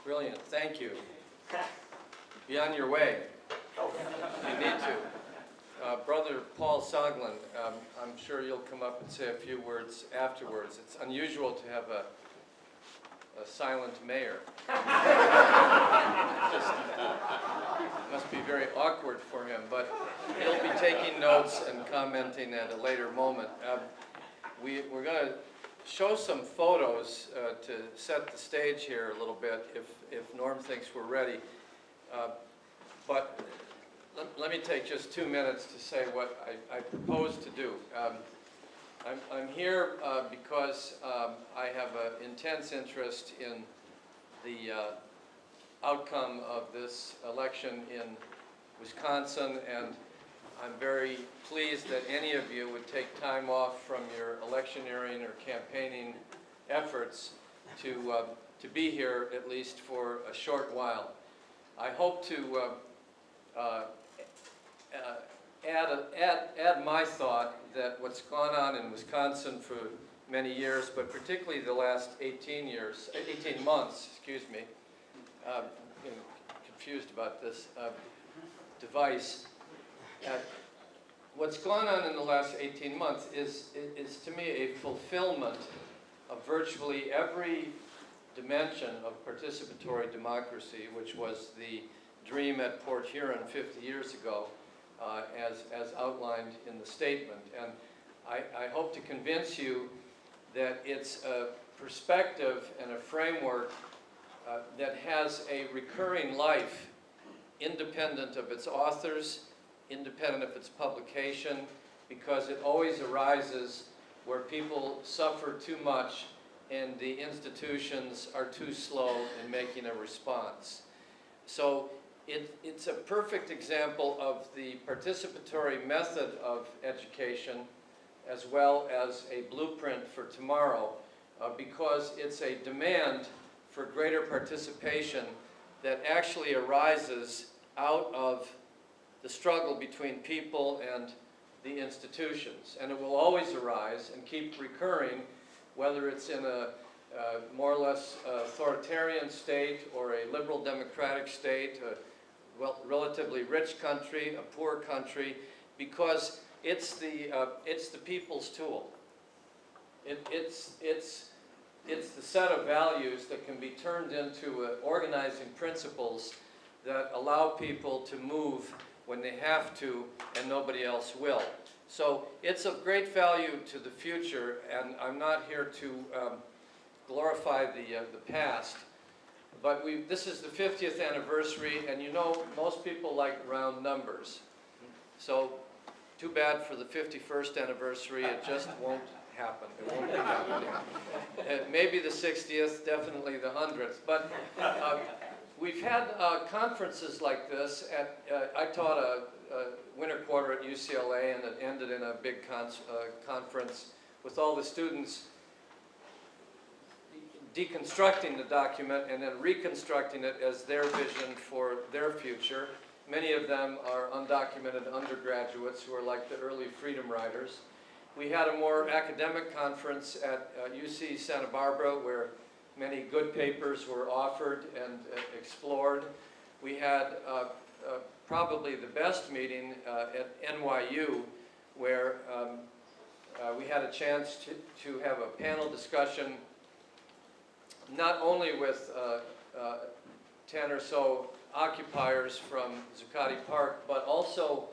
Brilliant, thank you. Be on your way. You need to. Brother Paul Soglin, I'm sure you'll come up and say a few words afterwards. It's unusual to have a silent mayor. Just must be very awkward for him, but he'll be taking notes and commenting at a later moment. We're going to show some photos to set the stage here a little bit if Norm thinks we're ready. But let me take just 2 minutes to say what I propose to do. I'm here because I have an intense interest in the outcome of this election in Wisconsin, and I'm very pleased that any of you would take time off from your electioneering or campaigning efforts to be here at least for a short while. I hope to add my thought that what's gone on in Wisconsin for many years, but particularly the last 18 months, excuse me, I'm getting confused about this device. What's gone on in the last 18 months is to me a fulfillment of virtually every dimension of participatory democracy, which was the dream at Port Huron 50 years ago, as outlined in the statement. And I hope to convince you that it's a perspective and a framework that has a recurring life, independent of its authors, independent of its publication, because it always arises where people suffer too much and the institutions are too slow in making a response. So it's a perfect example of the participatory method of education as well as a blueprint for tomorrow, because it's a demand for greater participation that actually arises out of the struggle between people and the institutions. And it will always arise and keep recurring, whether it's in a more or less authoritarian state or a liberal democratic state, a relatively rich country, a poor country, because it's the people's tool. It's the set of values that can be turned into organizing principles that allow people to move when they have to and nobody else will. So it's of great value to the future, and I'm not here to glorify the past, but this is the 50th anniversary, and you know most people like round numbers. So too bad for the 51st anniversary, it just won't happen. It won't be happening. Maybe the 60th, definitely the 100th. But we've had conferences like this. I taught a winter quarter at UCLA, and it ended in a big conference with all the students deconstructing the document and then reconstructing it as their vision for their future. Many of them are undocumented undergraduates who are like the early freedom riders. We had a more academic conference at UC Santa Barbara where many good papers were offered and explored. We had probably the best meeting at NYU, where we had a chance to have a panel discussion not only with 10 or so occupiers from Zuccotti Park, but also,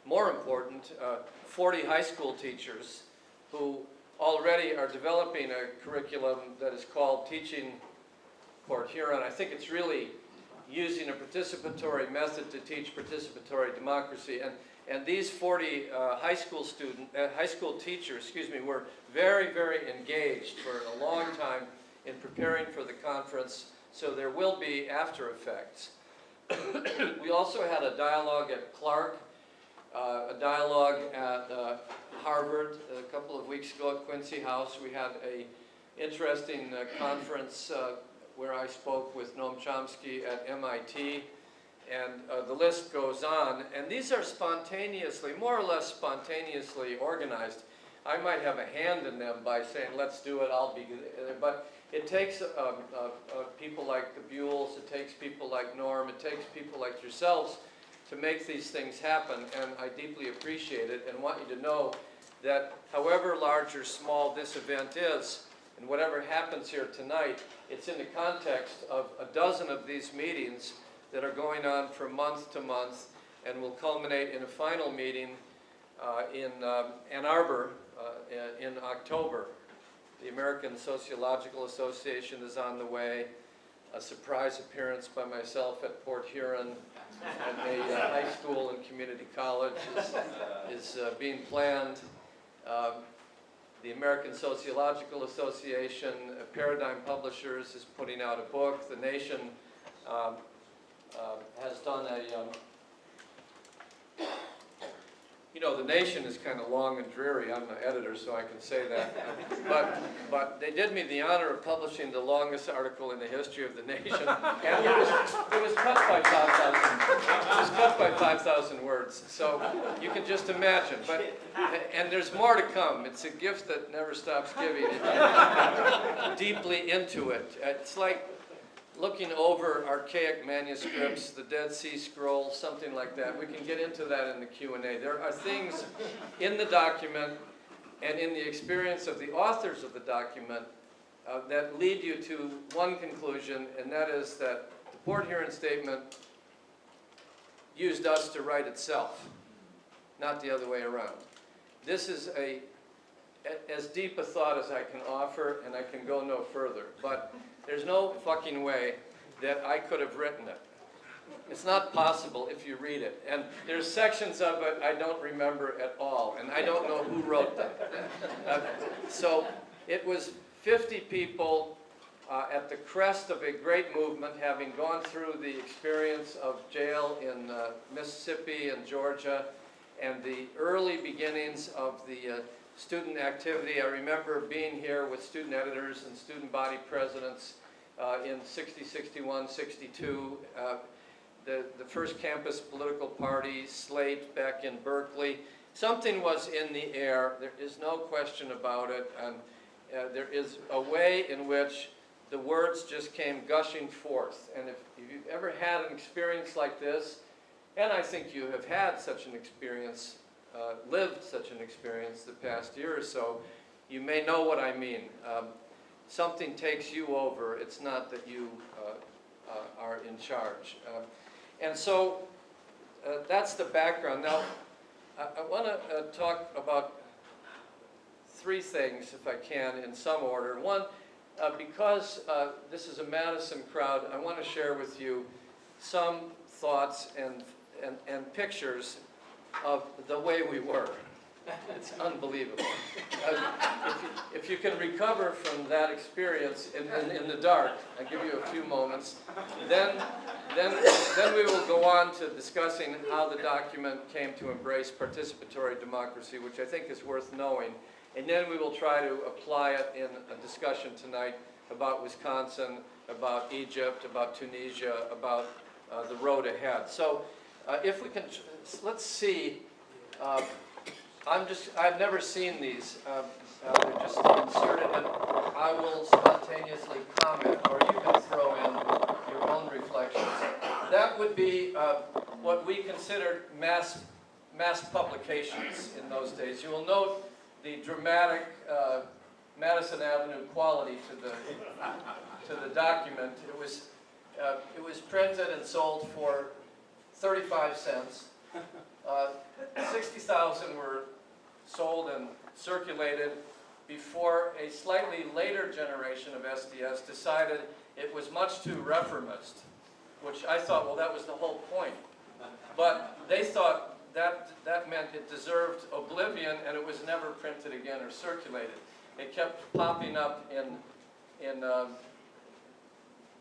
more important, 40 high school teachers who already are developing a curriculum that is called Teaching Port Huron. I think it's really using a participatory method to teach participatory democracy. And these 40 high school teachers, were very, very engaged for a long time in preparing for the conference, so there will be after effects. We also had a dialogue at Clark, a dialogue at Harvard a couple of weeks ago at Quincy House. We had an interesting conference where I spoke with Noam Chomsky at MIT, and the list goes on. And these are spontaneously, more or less spontaneously organized. I might have a hand in them by saying, let's do it, I'll be there. But it takes people like the Buells, it takes people like Norm, it takes people like yourselves to make these things happen, and I deeply appreciate it and want you to know that however large or small this event is, and whatever happens here tonight, it's in the context of a dozen of these meetings that are going on from month to month and will culminate in a final meeting in Ann Arbor in October. The American Sociological Association is on the way. A surprise appearance by myself at Port Huron at a high school and community college is being planned. The American Sociological Association, Paradigm Publishers, is putting out a book. The Nation has done a, the Nation is kind of long and dreary. I'm an editor, so I can say that. But they did me the honor of publishing the longest article in the history of the Nation, and it was cut by 5,000. It was cut by 5,000 words. So you can just imagine. And there's more to come. It's a gift that never stops giving. Deeply into it. It's like looking over archaic manuscripts, the Dead Sea Scrolls, something like that. We can get into that in the Q&A. There are things in the document and in the experience of the authors of the document that lead you to one conclusion, and that is that the Port Huron Statement used us to write itself, not the other way around. This is as deep a thought as I can offer, and I can go no further. But there's no fucking way that I could have written it. It's not possible if you read it. And there's sections of it I don't remember at all, and I don't know who wrote them. So it was 50 people at the crest of a great movement, having gone through the experience of jail in Mississippi and Georgia, and the early beginnings of the student activity. I remember being here with student editors and student body presidents in 60, 61, 62. The first campus political party, Slate, back in Berkeley. Something was in the air. There is no question about it. And there is a way in which the words just came gushing forth. And if you've ever had an experience like this, and I think you have had such an experience, lived such an experience the past year or so, you may know what I mean. Something takes you over. It's not that you are in charge. And so that's the background. Now, I want to talk about three things, if I can, in some order. One, because this is a Madison crowd, I want to share with you some thoughts and pictures of the way we were. It's unbelievable. If you can recover from that experience in the dark, I'll give you a few moments, then we will go on to discussing how the document came to embrace participatory democracy, which I think is worth knowing. And then we will try to apply it in a discussion tonight about Wisconsin, about Egypt, about Tunisia, about the road ahead. So if we can, let's see. I've never seen these. They're just inserted, and I will spontaneously comment, or you can throw in your own reflections. That would be what we considered mass publications in those days. You will note the dramatic Madison Avenue quality to the document. It was printed and sold for 35 cents. 60,000 were sold and circulated before a slightly later generation of SDS decided it was much too reformist, which I thought, well, that was the whole point. But they thought that meant it deserved oblivion, and it was never printed again or circulated. It kept popping up in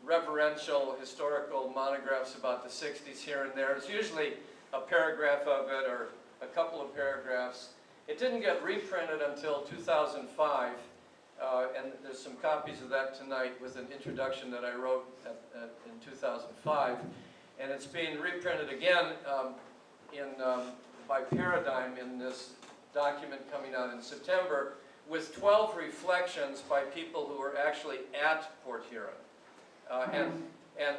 reverential historical monographs about the 60s here and there. It's usually a paragraph of it or a couple of paragraphs. It didn't get reprinted until 2005, and there's some copies of that tonight with an introduction that I wrote in 2005. And it's being reprinted again by Paradigm in this document coming out in September, with 12 reflections by people who were actually at Port Huron. And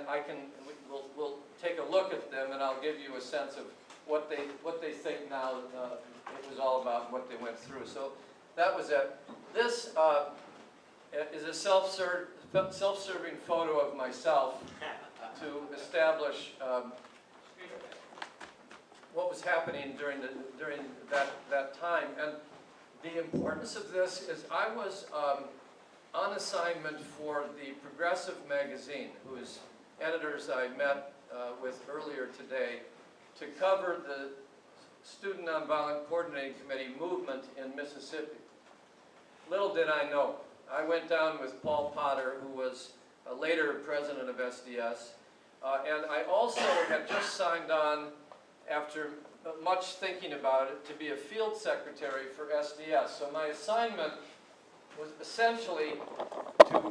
we'll take a look at them, and I'll give you a sense of what they think now it was all about, what they went through. So that was it. This is a self-serving photo of myself to establish what was happening during that time. And the importance of this is I was on assignment for the Progressive magazine, whose editors I met with earlier today, to cover the Student Nonviolent Coordinating Committee movement in Mississippi. Little did I know. I went down with Paul Potter, who was later president of SDS, and I also had just signed on, after much thinking about it, to be a field secretary for SDS. So my assignment was essentially to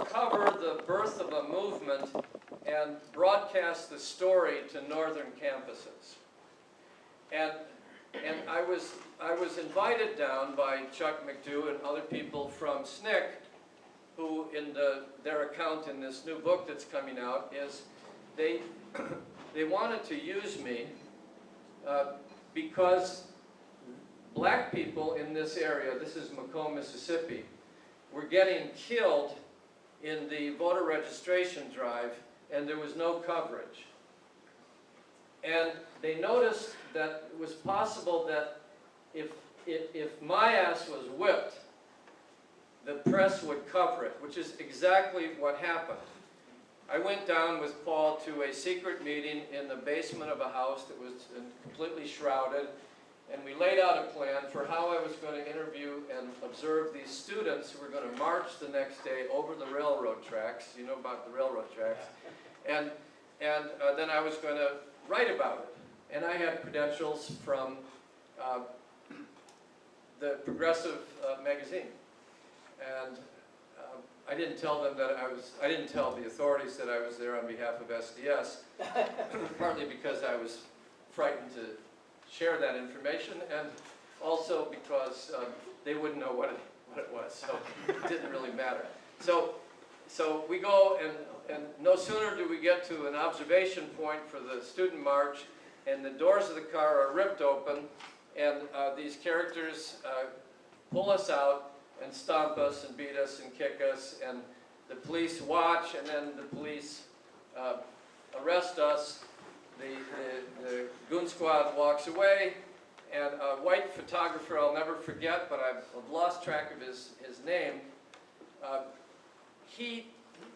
cover the birth of a movement and broadcast the story to northern campuses. And I was invited down by Chuck McDew and other people from SNCC, who in their account in this new book that's coming out is they wanted to use me because black people in this area, this is Macomb, Mississippi, were getting killed in the voter registration drive, and there was no coverage. And they noticed that it was possible that if my ass was whipped, the press would cover it, which is exactly what happened. I went down with Paul to a secret meeting in the basement of a house that was completely shrouded, and we laid out a plan for how I was going to interview and observe these students who were going to march the next day over the railroad tracks. You know about the railroad tracks. And then I was going to write about it. And I had credentials from the Progressive magazine. And I didn't tell them that I didn't tell the authorities that I was there on behalf of SDS, partly because I was frightened to share that information, and also because they wouldn't know what it was, so it didn't really matter. So we go, and no sooner do we get to an observation point for the student march, and the doors of the car are ripped open, and these characters pull us out and stomp us and beat us and kick us, and the police watch, and then the police arrest us. The goon squad walks away, and a white photographer I'll never forget, but I've lost track of his name. He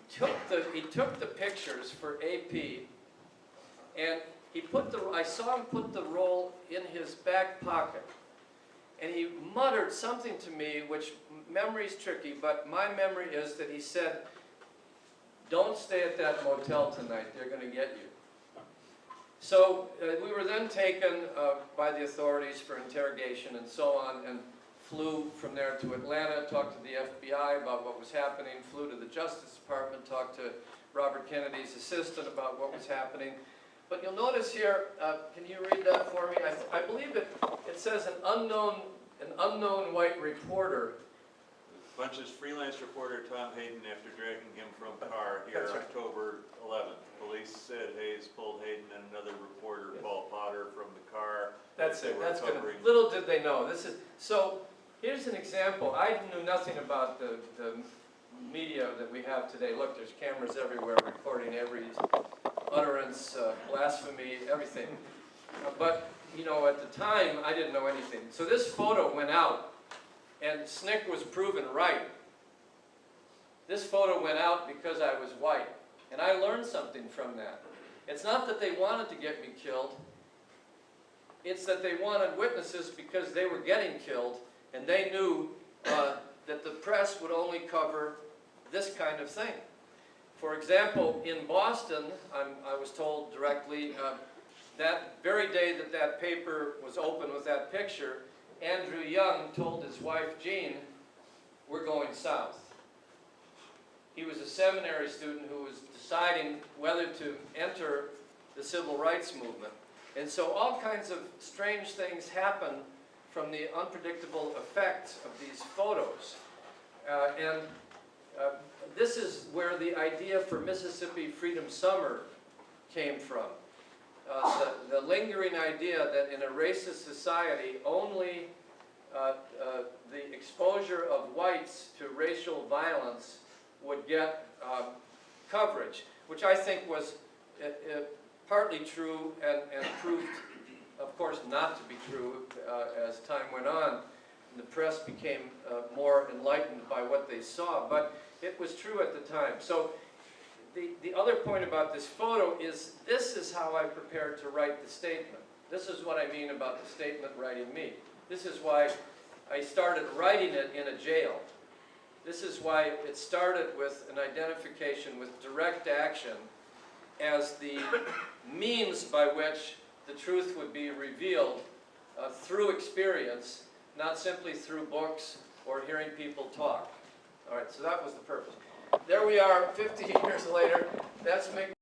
took the pictures for AP, and I saw him put the roll in his back pocket, and he muttered something to me, which memory's tricky, but my memory is that he said, "Don't stay at that motel tonight, they're going to get you." So we were then taken by the authorities for interrogation and so on, and flew from there to Atlanta, talked to the FBI about what was happening, flew to the Justice Department, talked to Robert Kennedy's assistant about what was happening. But you'll notice here, can you read that for me? I believe it says an unknown white reporter. Bunch's freelance reporter Tom Hayden after dragging him from car here That's right. October 11th. Police said Hayes pulled Hayden and another reporter, Paul Potter, from the car. That's it. That's good. Covering. Little did they know. So here's an example. I knew nothing about the media that we have today. Look, there's cameras everywhere recording every utterance, blasphemy, everything. But, you know, at the time, I didn't know anything. So this photo went out, and SNCC was proven right. This photo went out because I was white, and I learned something from that. It's not that they wanted to get me killed, it's that they wanted witnesses because they were getting killed, and they knew that the press would only cover this kind of thing. For example, in Boston, I was told directly, that very day that paper was open with that picture, Andrew Young told his wife, Jean, "We're going south." He was a seminary student who was deciding whether to enter the civil rights movement. And so all kinds of strange things happen from the unpredictable effects of these photos. This is where the idea for Mississippi Freedom Summer came from. The lingering idea that in a racist society, only the exposure of whites to racial violence would get coverage, which I think was partly true and proved, of course, not to be true as time went on. And the press became more enlightened by what they saw, but it was true at the time. So the other point about this photo is this is how I prepared to write the statement. This is what I mean about the statement writing me. This is why I started writing it in a jail. This is why it started with an identification with direct action as the means by which the truth would be revealed through experience, not simply through books or hearing people talk. All right, so that was the purpose. There we are, 50 years later. That's